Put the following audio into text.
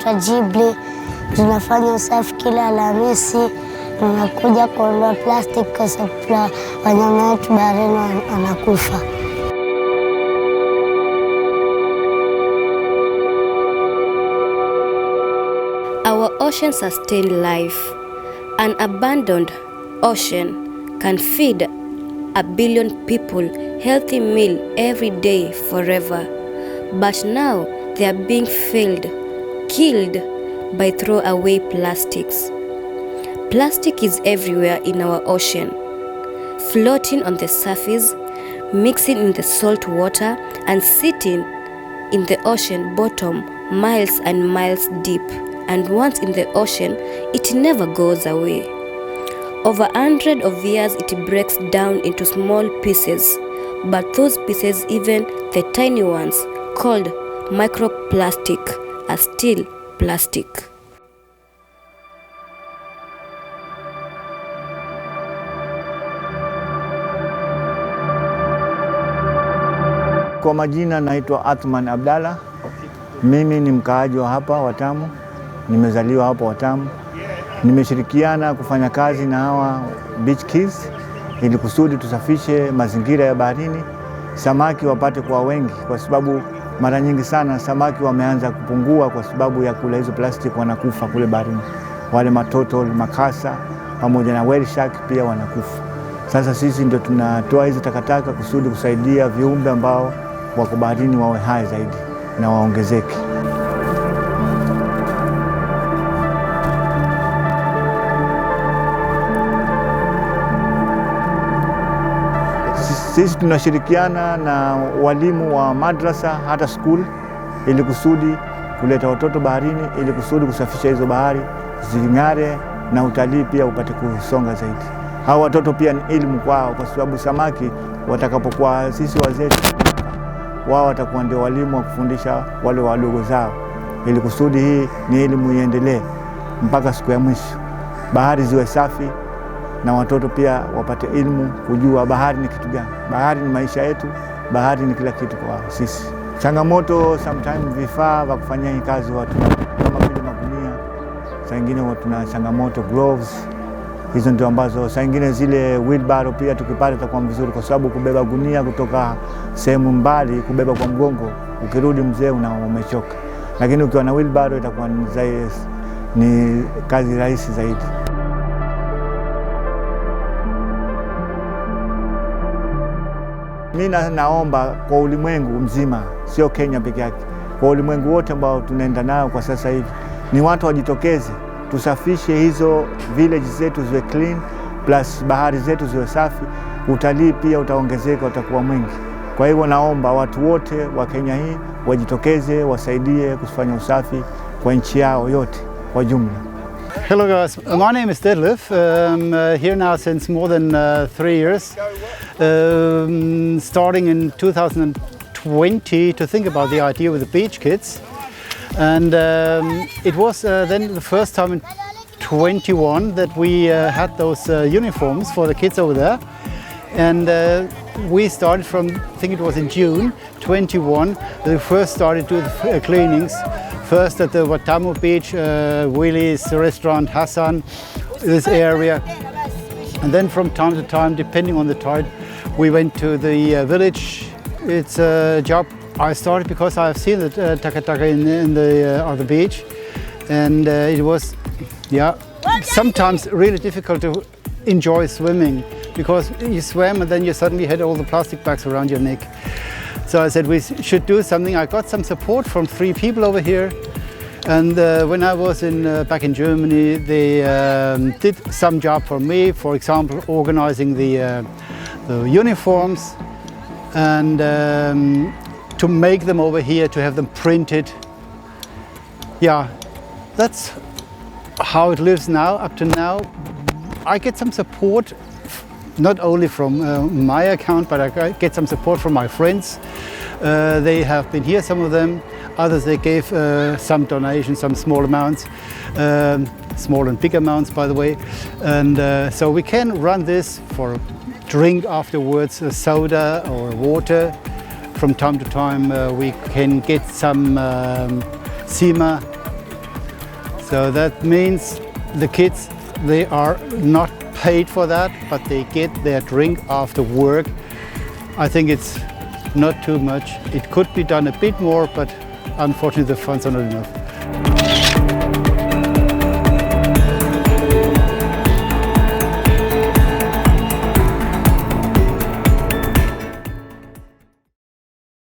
inaitwa Ghibli. Tunafanya usafi kila Alhamisi, tunakuja kuondoa plastic kwa sababu wanyama wetu baharini wanakufa. Our ocean sustain life. An abandoned ocean can feed 1 billion people healthy meal every day forever. But now they are being killed by throwaway plastics. Plastic is everywhere in our ocean, floating on the surface, mixing in the salt water, and sitting in the ocean bottom miles and miles deep. And once in the ocean, it never goes away. Over hundreds of years, it breaks down into small pieces, but those pieces, even the tiny ones, called microplastic, are still plastic. Kwa majina naitwa Athman Abdalla. Mimi ni mkaaji wa hapa Watamu. Nimezaliwa hapa Watamu. Nimeshirikiana kufanya kazi na hawa beach kids ili kusudi tusafishe mazingira ya baharini, samaki wapate kwa wengi, kwa sababu mara nyingi sana samaki wameanza kupungua kwa sababu ya kula hizo plastic, wanakufa kule baharini. Wale matoto, makasa pamoja na whale shark pia wanakufa. Sasa sisi ndio tunatoa hizi takataka kusudi kusaidia viumbe ambao wako baharini wawe hai zaidi na waongezeke. Sisi tunashirikiana na walimu wa madrasa hata school ili kusudi kuleta watoto baharini, ili kusudi kusafisha hizo bahari zing'are na utalii pia upate kusonga zaidi. Hao watoto pia ni elimu kwao, kwa sababu samaki watakapokuwa sisi wazee wao watakuwa ndio walimu wa kufundisha wale wadogo zao, ili kusudi hii ni elimu iendelee mpaka siku ya mwisho. Bahari ziwe safi na watoto pia wapate elimu kujua bahari ni kitu gani. Bahari ni maisha yetu, bahari ni kila kitu kwa sisi. Changamoto sometimes vifaa vya kufanyia hii kazi watu kama vile magunia. Saa nyingine tuna changamoto gloves. Hizo ndio ambazo saa nyingine zile wheelbarrow pia tukipata itakuwa vizuri, kwa sababu kubeba gunia kutoka sehemu mbali kubeba kwa mgongo, ukirudi mzee umechoka. Lakini ukiwa na wheelbarrow itakuwa ni kazi rahisi zaidi. Mimi naomba kwa ulimwengu mzima, sio Kenya peke yake, kwa ulimwengu wote ambao tunaenda nao kwa sasa hivi, ni watu wajitokeze, tusafishe hizo villages zetu ziwe clean, plus bahari zetu ziwe safi, utalii pia utaongezeka, utakuwa mwingi. Kwa hivyo naomba watu wote wa Kenya hii wajitokeze, wasaidie kufanya usafi kwa nchi yao yote kwa jumla. Hello guys, my name is Detlef. I'm here now since more than 3 years. Starting in 2020 to think about the idea with the beach kids. And it was then the first time in 21 that we had those uniforms for the kids over there. And we started from, I think it was in June 21, we first started to do the cleanings. First at the Watamu beach, Willie's restaurant, Hassan, this area. And then from time to time, depending on the tide, we went to the village. It's a job I started because I've seen the taka-taka on the beach. And it was, sometimes really difficult to enjoy swimming, because you swam and then you suddenly had all the plastic bags around your neck. So I said we should do something. I got some support from 3 people over here, and when I was back in Germany, they did some job for me. For example, organizing the uniforms and to make them over here, to have them printed. Yeah, that's how it lives now. Up to now, I get some support. Not only from my account, but I get some support from my friends. They have been here, some of them. Others, they gave some donations, some small amounts, small and big amounts, by the way. And so we can run this for drink afterwards, soda or water. From time to time, we can get some SEMA So that means the kids, they are not paid for that, but they get their drink after work. I think it's not too much. It could be done a bit more, but unfortunately the funds are not enough.